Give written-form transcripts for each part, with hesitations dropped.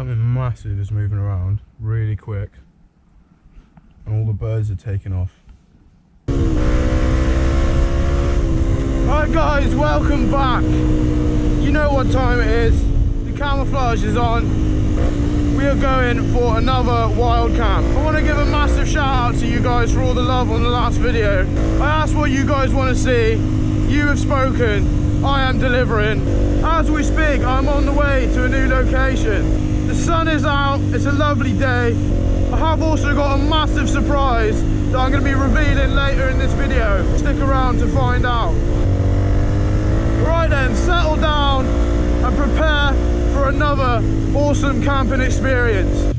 Something massive is moving around really quick, and all the birds are taking off. Alright guys, welcome back. You know what time it is. The camouflage is on. We are going for another wild camp. I want to give a massive shout out to you guys for all the love on the last video. I asked what you guys want to see. You have spoken. I am delivering. As we speak, I'm on the way to a new location. The sun is out. It's a lovely day. I have also got a massive surprise that I'm going to be revealing later in this video. Stick around to find out. Right then, settle down and prepare for another awesome camping experience.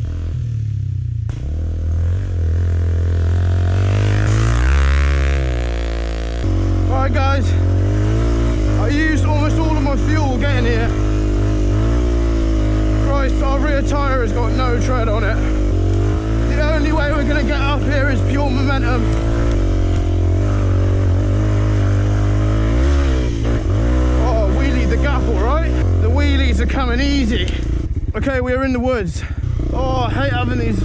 Alright guys, I used almost all of my fuel getting here. Christ, our rear tyre has got no tread on it. The only way we're going to get up here is pure momentum. Oh, wheelie the gap, alright? The wheelies are coming easy. Okay, we're in the woods. Oh, I hate having these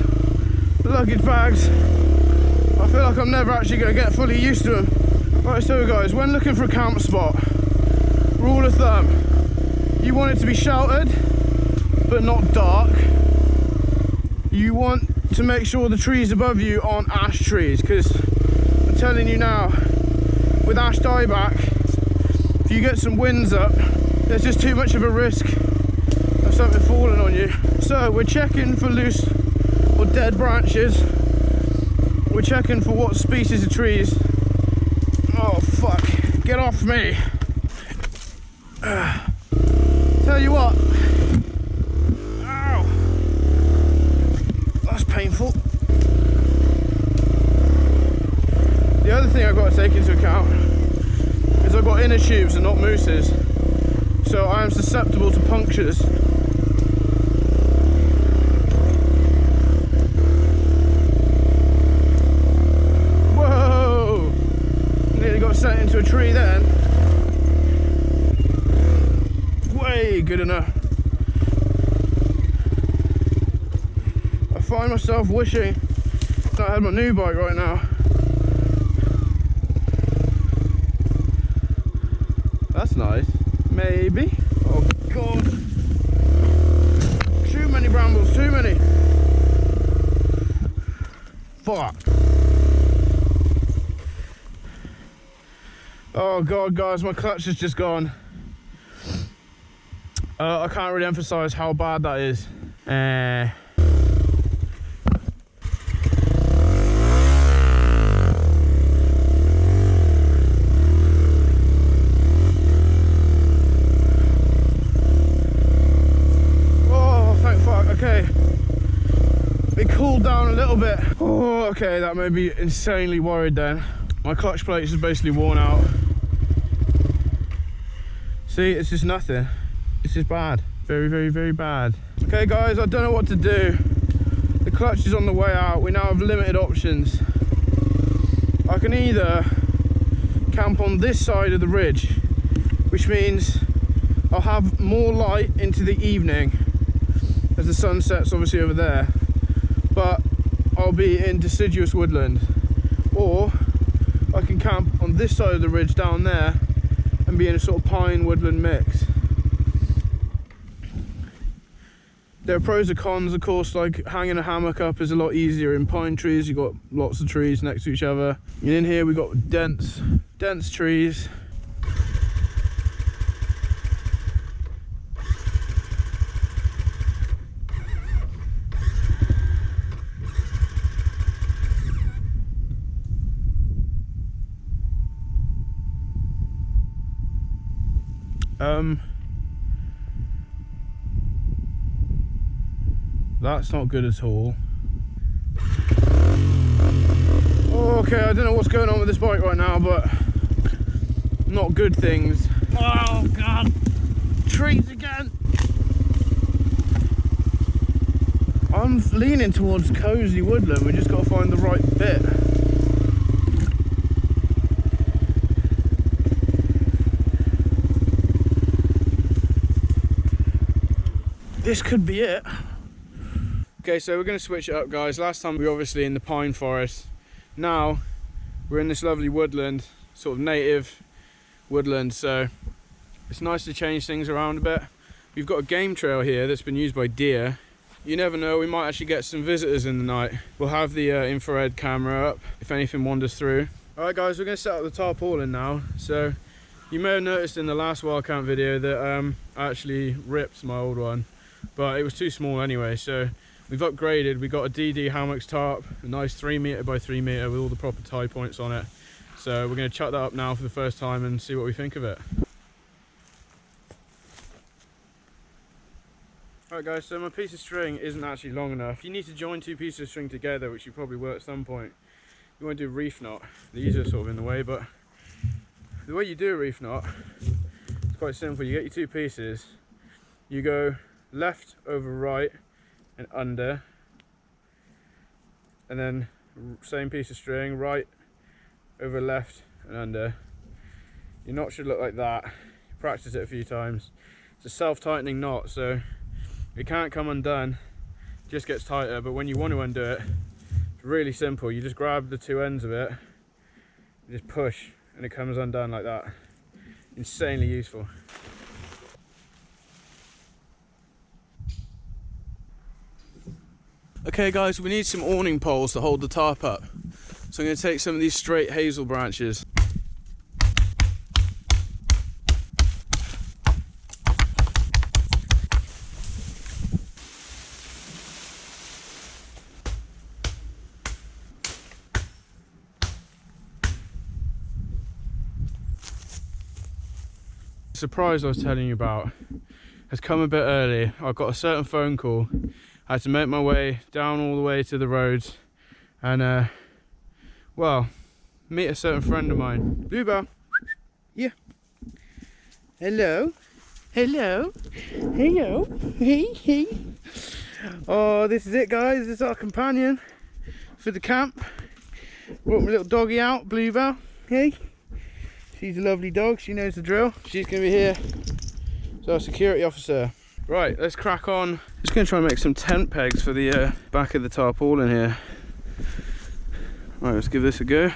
luggage bags. I feel like I'm never actually going to get fully used to them. Right, so guys, when looking for a camp spot, rule of thumb, you want it to be sheltered, but not dark. You want to make sure the trees above you aren't ash trees, because I'm telling you now, with ash dieback, if you get some winds up, there's just too much of a risk of something falling on you. So we're checking for loose or dead branches. We're checking for what species of trees. Oh fuck, get off me. Tell you what. Ow. That's painful. The other thing I've got to take into account is I've got inner tubes and not mooses. So I am susceptible to punctures. Whoa! Nearly got sent into a tree then. Way good enough. I find myself wishing that I had my new bike right now. That's nice. Maybe. Oh god. Too many brambles, too many. Fuck. Oh god guys, my clutch has just gone. I can't really emphasize how bad that is. Okay, it cooled down a little bit. Oh, okay, that made me insanely worried then. My clutch plate is basically worn out. See, it's just nothing. It's just bad. Very, very, very bad. Okay guys, I don't know what to do. The clutch is on the way out. We now have limited options. I can either camp on this side of the ridge, which means I'll have more light into the evening as the sun sets obviously over there, but I'll be in deciduous woodland. Or I can camp on this side of the ridge down there and be in a sort of pine woodland mix. There are pros and cons, of course. Like hanging a hammock up is a lot easier in pine trees. You've got lots of trees next to each other, and in here we've got dense trees. That's not good at all. Okay, I don't know what's going on with this bike right now, but not good things. Oh god, trees again. I'm leaning towards cozy woodland. We just got to find the right bit. This could be it. Okay, so we're going to switch it up, guys. Last time we were obviously in the pine forest. Now we're in this lovely woodland, sort of native woodland, so it's nice to change things around a bit. We've got a game trail here that's been used by deer. You never know, we might actually get some visitors in the night. We'll have the infrared camera up if anything wanders through. Alright guys, we're going to set up the tarpaulin now. So you may have noticed in the last wild camp video that I actually ripped my old one, but it was too small anyway, so we've upgraded. We got a DD hammock tarp, a nice 3 meter by 3 meter with all the proper tie points on it. So we're going to chuck that up now for the first time and see what we think of it. Alright guys, so my piece of string isn't actually long enough. You need to join two pieces of string together, which you probably will at some point. You want to do a reef knot. These are sort of in the way, but the way you do a reef knot is quite simple. You get your two pieces, you go left over right and under, and then same piece of string, right over left and under. Your knot should look like that. You practice it a few times. It's a self-tightening knot, so it can't come undone, it just gets tighter, but when you want to undo it, it's really simple. You just grab the two ends of it, you just push, and it comes undone like that. Insanely useful. Okay guys, we need some awning poles to hold the tarp up. So I'm going to take some of these straight hazel branches. The surprise I was telling you about has come a bit early. I got a certain phone call. I had to make my way down all the way to the roads and well, meet a certain friend of mine. Bluebell. Yeah. Hello. Hello. Hello. Hey, hey. Oh, this is it guys. This is our companion for the camp. Brought my little doggy out, Bluebell. Hey. She's a lovely dog, she knows the drill. She's going to be here as our security officer. Right, let's crack on. Just going to try and make some tent pegs for the back of the tarpaulin here. Right, let's give this a go.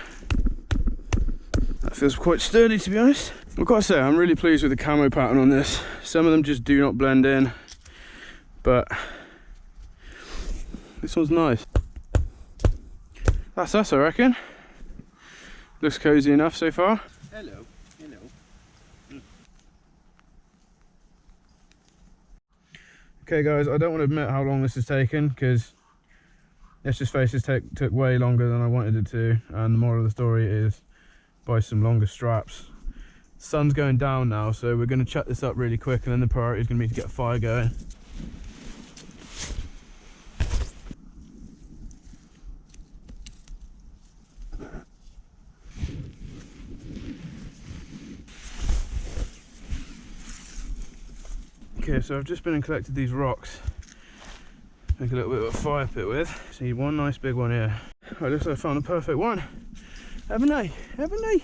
That feels quite sturdy, to be honest. I've got to say, I'm really pleased with the camo pattern on this. Some of them just do not blend in, but this one's nice. That's us, I reckon. Looks cozy enough so far. Hello, hello. Okay guys, I don't want to admit how long this has taken, because let's just face it, took way longer than I wanted it to, and the moral of the story is buy some longer straps. The sun's going down now, so we're going to chuck this up really quick, and then the priority is going to be to get a fire going. Okay, so I've just been and collected these rocks, make a little bit of a fire pit with. See, one nice big one here. I looks like I found a perfect one. Haven't I? Haven't I?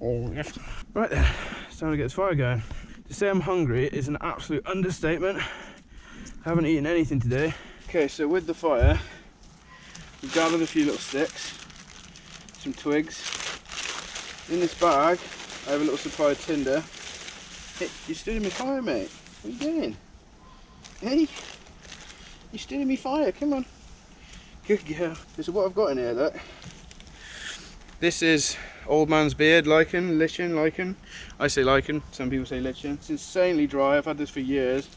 Oh yes. Right then, it's time to get this fire going. To say I'm hungry is an absolute understatement. I haven't eaten anything today. Okay, so with the fire, we've gathered a few little sticks, some twigs. In this bag, I have a little supply of tinder. Hey, you stood in my fire, mate. What are you doing? Hey, you stood in my fire, come on. Good girl. This is what I've got in here, look. This is old man's beard lichen, lichen. I say lichen, some people say lichen. It's insanely dry, I've had this for years.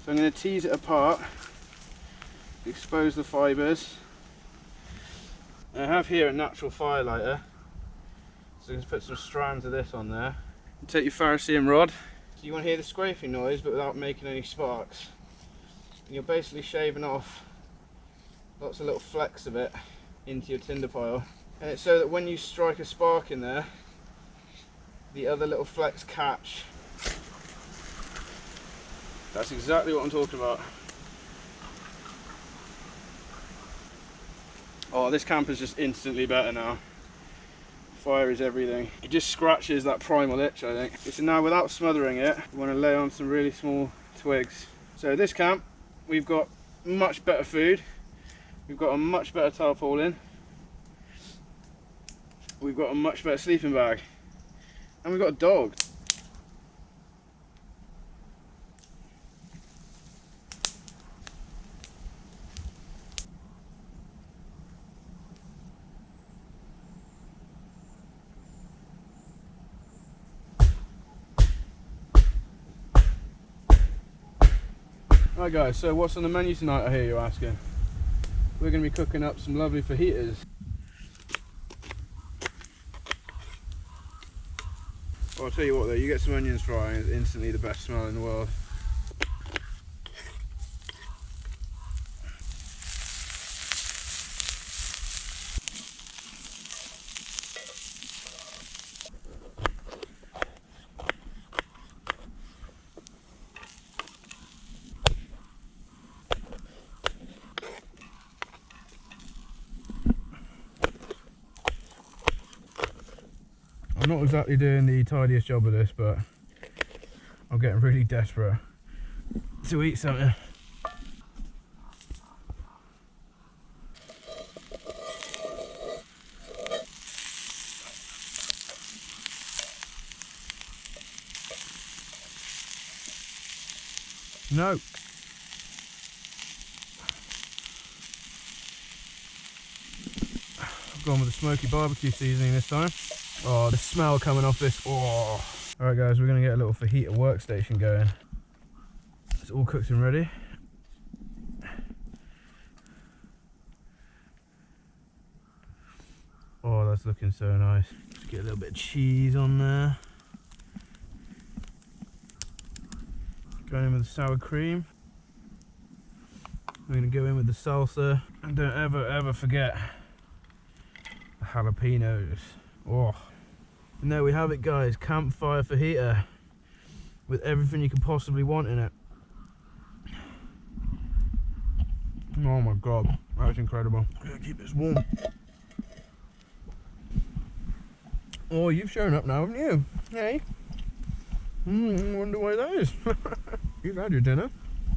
So I'm going to tease it apart, expose the fibres. I have here a natural fire lighter, so you can put some strands of this on there. And take your Pharisee rod. So you want to hear the scraping noise but without making any sparks. And you're basically shaving off lots of little flecks of it into your tinder pile. And it's so that when you strike a spark in there, the other little flecks catch. That's exactly what I'm talking about. Oh, this camp is just instantly better now. Fire is everything. It just scratches that primal itch, I think. So now, without smothering it, we want to lay on some really small twigs. So this camp, we've got much better food. We've got a much better tarpaulin. We've got a much better sleeping bag. And we've got a dog. Right guys, so what's on the menu tonight, I hear you asking? We're going to be cooking up some lovely fajitas. Well, I'll tell you what though, you get some onions frying, it's instantly the best smell in the world. I'm not exactly doing the tidiest job of this, but I'm getting really desperate to eat something. No. I've gone with the smoky barbecue seasoning this time. Oh, the smell coming off this. Oh. Alright guys, we're going to get a little fajita workstation going. It's all cooked and ready. Oh, that's looking so nice. Just get a little bit of cheese on there. Going in with the sour cream. We're going to go in with the salsa. And don't ever forget the jalapenos. Oh. And there we have it guys, campfire fajita with everything you could possibly want in it. Oh my god, that's incredible. I'm gonna keep this warm. Oh, you've shown up now, haven't you? Hey? Wonder why that is. You've had your dinner.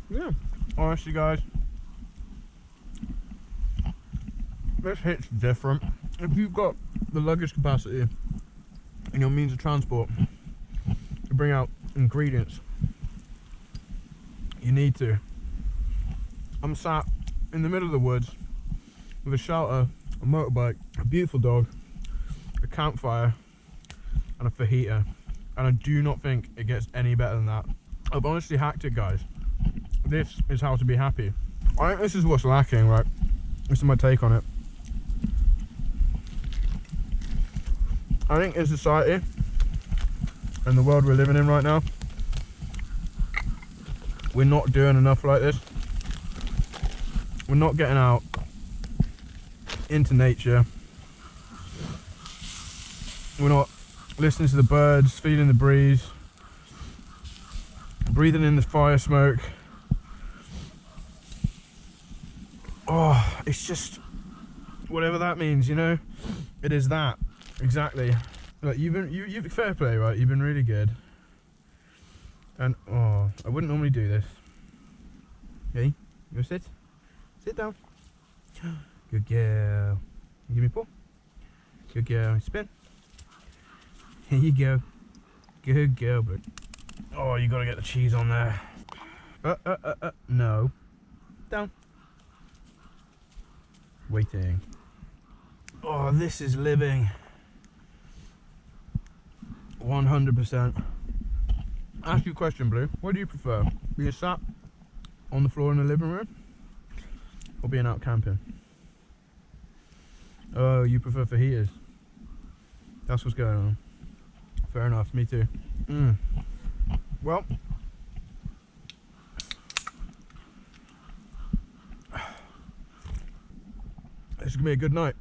Yeah. Honestly guys, this hits different. If you've got the luggage capacity and your means of transport to bring out ingredients, you need to. I'm sat in the middle of the woods with a shelter, a motorbike, a beautiful dog, a campfire and a fajita, and I do not think it gets any better than that. I've honestly hacked it guys. This is how to be happy. I think this is what's lacking, right? This is my take on it. I think in society and the world we're living in right now, we're not doing enough like this. We're not getting out into nature. We're not listening to the birds, feeling the breeze, breathing in the fire smoke. Oh, it's just whatever that means, you know? It is that. Exactly. Look, you've been fair play, right? You've been really good. And oh, I wouldn't normally do this. Hey, you sit? Sit down. Good girl. Give me a paw. Good girl. Spin. Here you go. Good girl, but oh, you gotta get the cheese on there. No. Down. Waiting. Oh, this is living. 100%. Ask you a question, Blue. What do you prefer? Being sat on the floor in the living room or being out camping? Oh, you prefer fajitas. That's what's going on. Fair enough, me too. Well, this is gonna be a good night.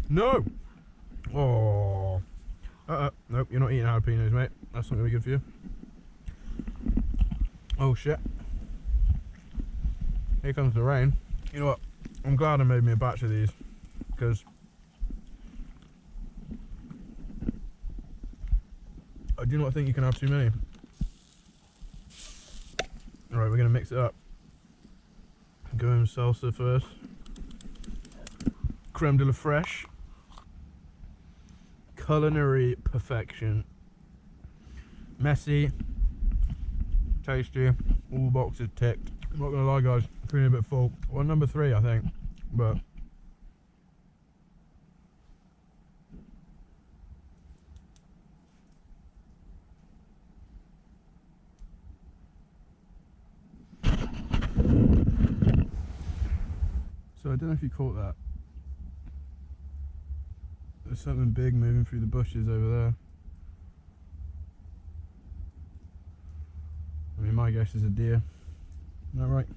No! Oh. Nope, you're not eating jalapenos, mate. That's not gonna be good for you. Oh shit. Here comes the rain. You know what? I'm glad I made me a batch of these, because I do not think you can have too many. Alright, we're gonna mix it up. Going salsa first. Creme de la fraiche. Culinary perfection. Messy. Tasty. All boxes ticked. I'm not gonna lie, guys, feeling a bit full. Well, number 3, I think, but. So I don't know if you caught that. There's something big moving through the bushes over there. I mean, my guess is a deer. Isn't that right?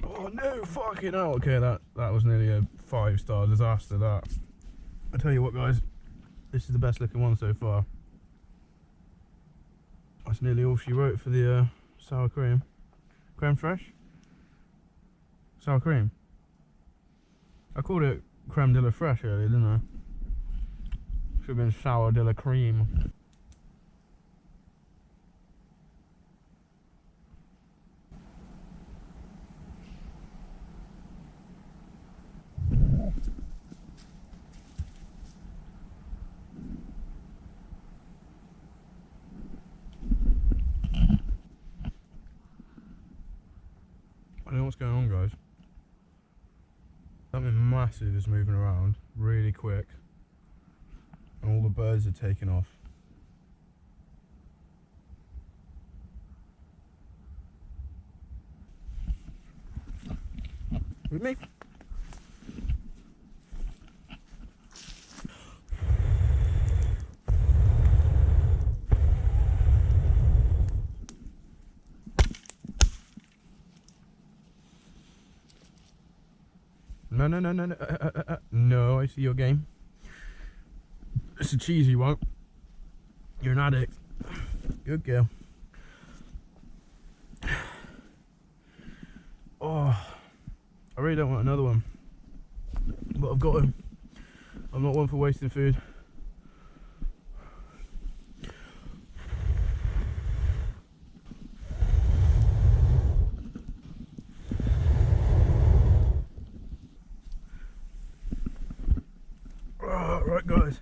Oh no, fucking hell. Okay, that was nearly a 5-star disaster, that. I tell you what, guys, this is the best looking one so far. That's nearly all she wrote for the sour cream. Creme fraiche? Sour cream. I called it creme de la fraiche earlier, didn't I? Should have been sour de la cream. I don't know what's going on, guys. Something massive is moving around really quick, and all the birds are taking off. With me? No, no, no, no, no. No, I see your game. It's a cheesy one. You're an addict. Good girl. Oh, I really don't want another one, but I've got him. I'm not one for wasting food. Right, guys,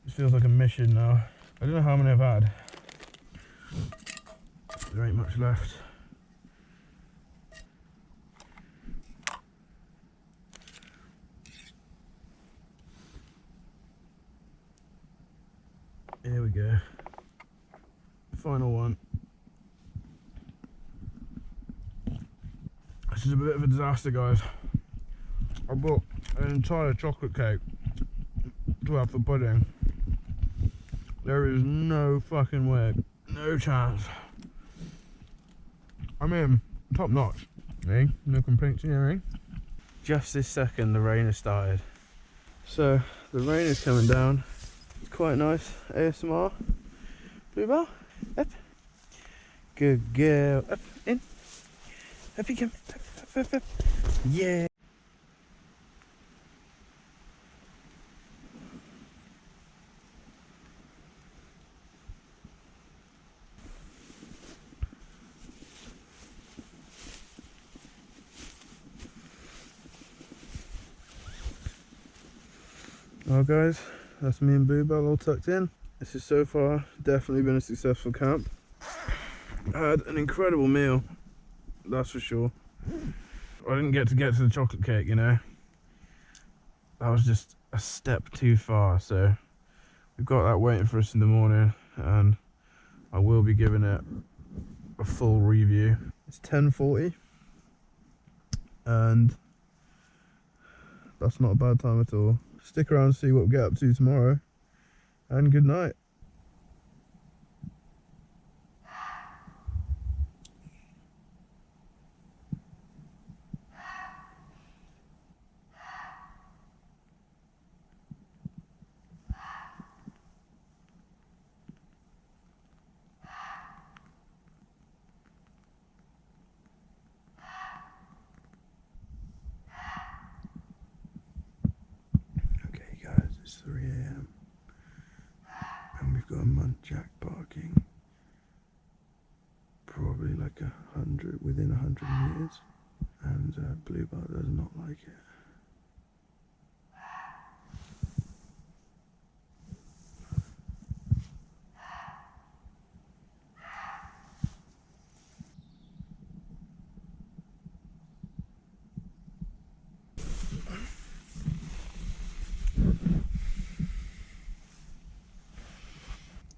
this feels like a mission now. I don't know how many I've had. There ain't much left. Here we go. Final one. This is a bit of a disaster, guys. I bought an entire chocolate cake to have for pudding. There is no fucking way, no chance. I mean, top notch, eh? No complaints here, eh? Just this second, the rain has started. So, the rain is coming down. It's quite nice. ASMR. Bluebell, up. Good girl. Up, in. Up you come. Up, up, up, up. Yeah. Well, guys, that's me and Bluebell all tucked in. This has so far definitely been a successful camp. I had an incredible meal, that's for sure. I didn't get to the chocolate cake, you know. That was just a step too far, so we've got that waiting for us in the morning, and I will be giving it a full review. It's 10:40, and that's not a bad time at all. Stick around and see what we get up to tomorrow, and good night. Okay guys, it's 3 AM and we've got a muntjac barking, probably like 100, within 100 meters, and bluebell does not like it.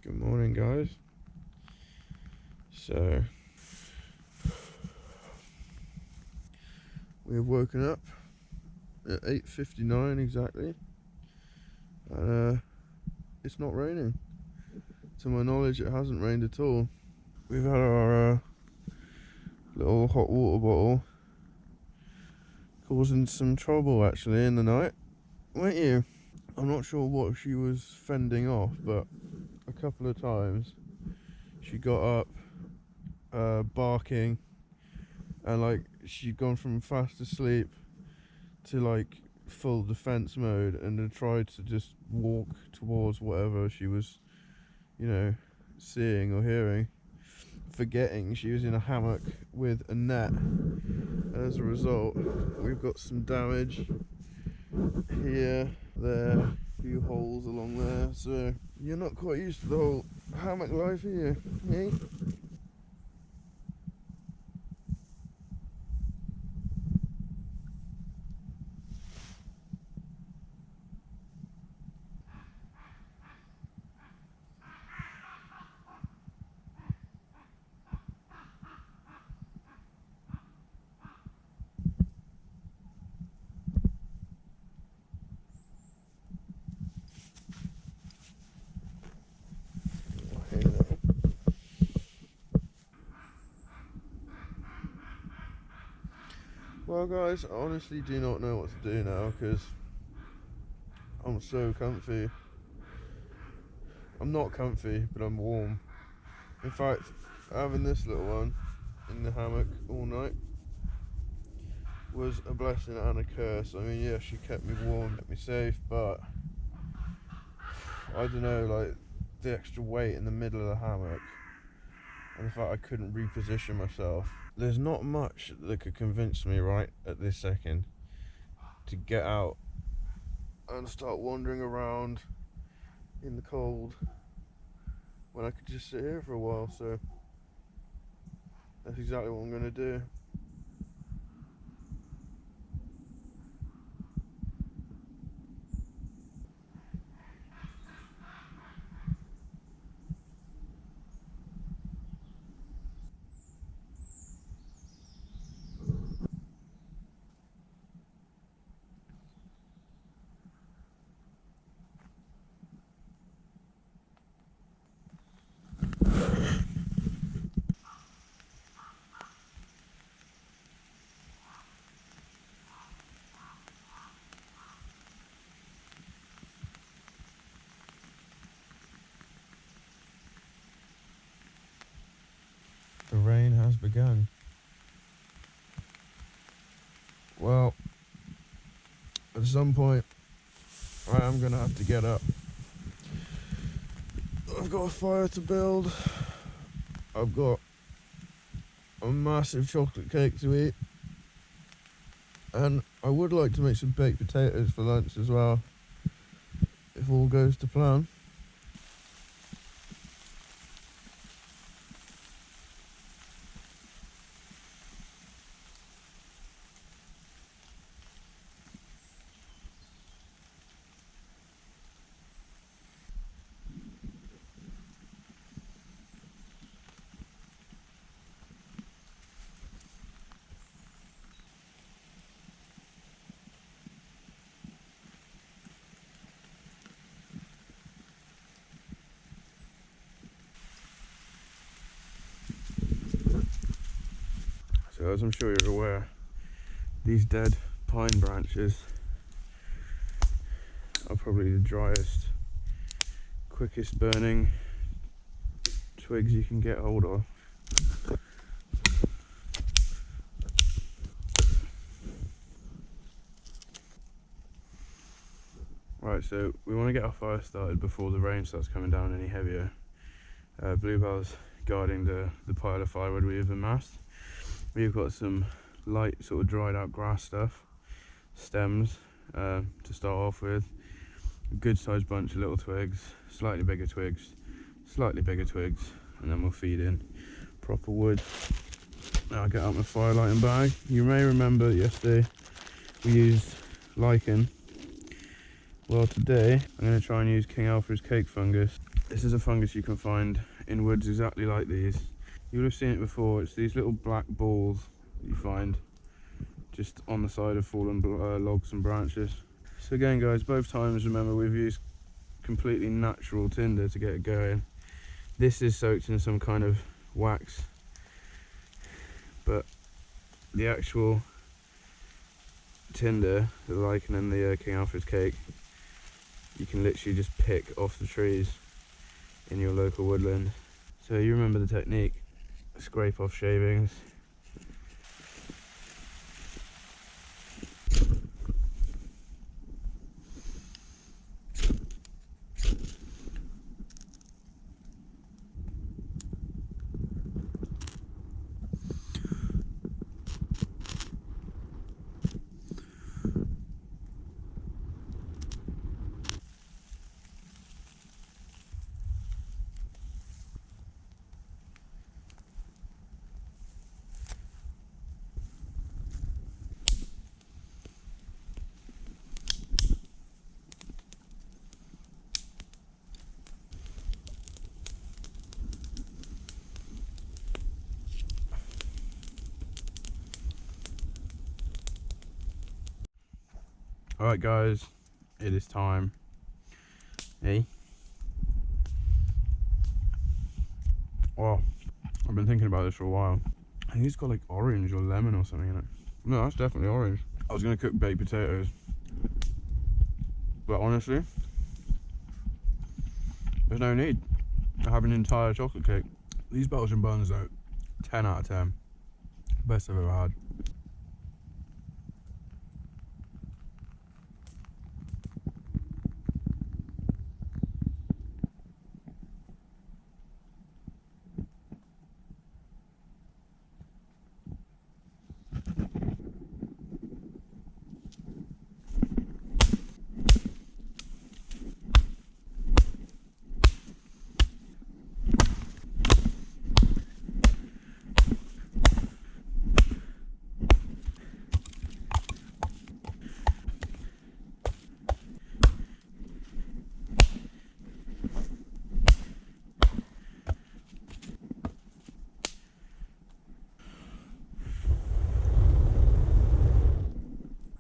Good morning, guys. So we have woken up at 8:59 exactly, and it's not raining. To my knowledge, it hasn't rained at all. We've had our little hot water bottle causing some trouble actually in the night, weren't you? I'm not sure what she was fending off, but a couple of times she got up barking, and like she'd gone from fast asleep to like full defense mode, and had tried to just walk towards whatever she was, you know, seeing or hearing, forgetting she was in a hammock with a net. And as a result, we've got some damage here, there, a few holes along there. So you're not quite used to the whole hammock life, are you? Me? Well guys, I honestly do not know what to do now, because I'm so comfy. I'm not comfy, but I'm warm. In fact, having this little one in the hammock all night was a blessing and a curse. I mean, yeah, she kept me warm, kept me safe, but I don't know, like the extra weight in the middle of the hammock, and the fact I couldn't reposition myself. There's not much that could convince me right at this second to get out and start wandering around in the cold when I could just sit here for a while. So that's exactly what I'm going to do. The rain has begun. Well, at some point I am going to have to get up. I've got a fire to build. I've got a massive chocolate cake to eat. And I would like to make some baked potatoes for lunch as well, if all goes to plan. So as I'm sure you're aware, these dead pine branches are probably the driest, quickest burning twigs you can get hold of. Right, Right, so we want to get our fire started before the rain starts coming down any heavier. Bluebell's guarding the pile of firewood we have amassed. We've got some light sort of dried out grass stuff, stems to start off with, a good sized bunch of little twigs, slightly bigger twigs, and then we'll feed in proper wood. Now I'll get out my fire lighting bag. You may remember yesterday we used lichen. Well, today I'm going to try and use King Alfred's cake fungus. This is a fungus you can find in woods exactly like these. You'll have seen it before. It's these little black balls that you find just on the side of fallen logs and branches. So again guys, both times remember we've used completely natural tinder to get it going. This is soaked in some kind of wax, but the actual tinder, the lichen and the King Alfred's cake, you can literally just pick off the trees in your local woodland. So you remember the technique, scrape off shavings. Alright guys, it is time. Hey. Oh, I've been thinking about this for a while. I think it's got like orange or lemon or something in it. No, that's definitely orange. I was going to cook baked potatoes, but honestly, there's no need. I have an entire chocolate cake. These Belgian buns though, 10 out of 10. Best I've ever had.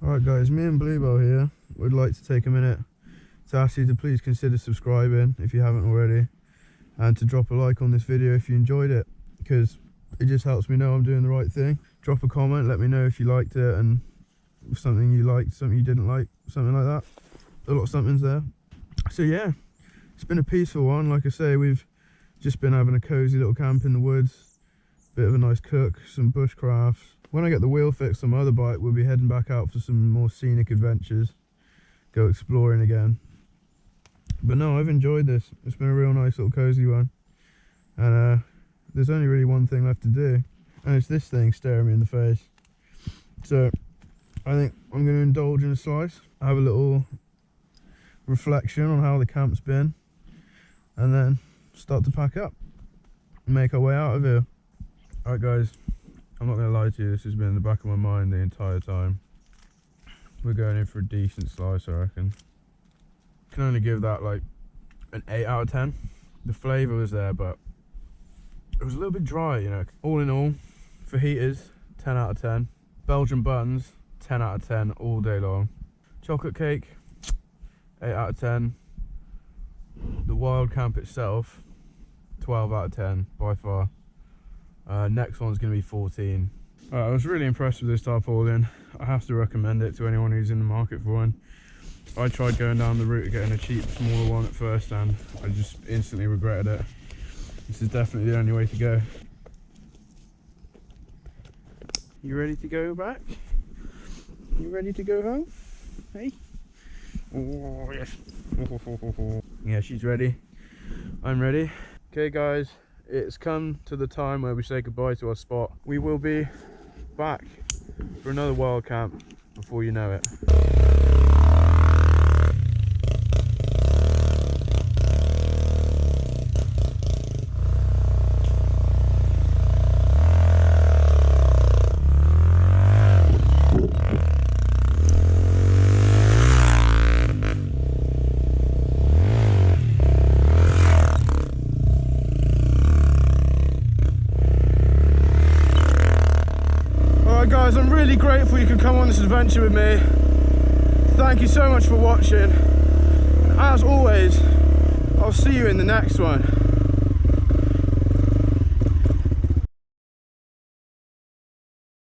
Alright guys, me and Bluebell here would like to take a minute to ask you to please consider subscribing if you haven't already, and to drop a like on this video if you enjoyed it, because it just helps me know I'm doing the right thing. Drop a comment, let me know if you liked it and something you liked, something you didn't like, something like that. A lot of somethings there. So yeah, it's been a peaceful one. Like I say, we've just been having a cozy little camp in the woods, bit of a nice cook, some bushcraft. When I get the wheel fixed on my other bike, we'll be heading back out for some more scenic adventures, go exploring again. But no, I've enjoyed this. It's been a real nice little cozy one, and there's only really one thing left to do, and it's this thing staring me in the face. So I think I'm going to indulge in a slice, have a little reflection on how the camp's been, and then start to pack up and make our way out of here. Alright guys, I'm not going to lie to you, this has been in the back of my mind the entire time. We're going in for a decent slice, I reckon. Can only give that like an 8 out of 10. The flavour was there, but it was a little bit dry, you know. All in all, fajitas, 10 out of 10. Belgian buns, 10 out of 10 all day long. Chocolate cake, 8 out of 10. The wild camp itself, 12 out of 10 by far. Next one's going to be 14. I was really impressed with this tarpaulin. I have to recommend it to anyone who's in the market for one. I tried going down the route of getting a cheap, smaller one at first, and I just instantly regretted it. This is definitely the only way to go. You ready to go back? You ready to go home? Hey? Oh, yes. Yeah, she's ready. I'm ready. Okay, guys, it's come to the time where we say goodbye to our spot. We will be back for another wild camp before you know it. Guys, I'm really grateful you could come on this adventure with me. Thank you so much for watching. As always, I'll see you in the next one.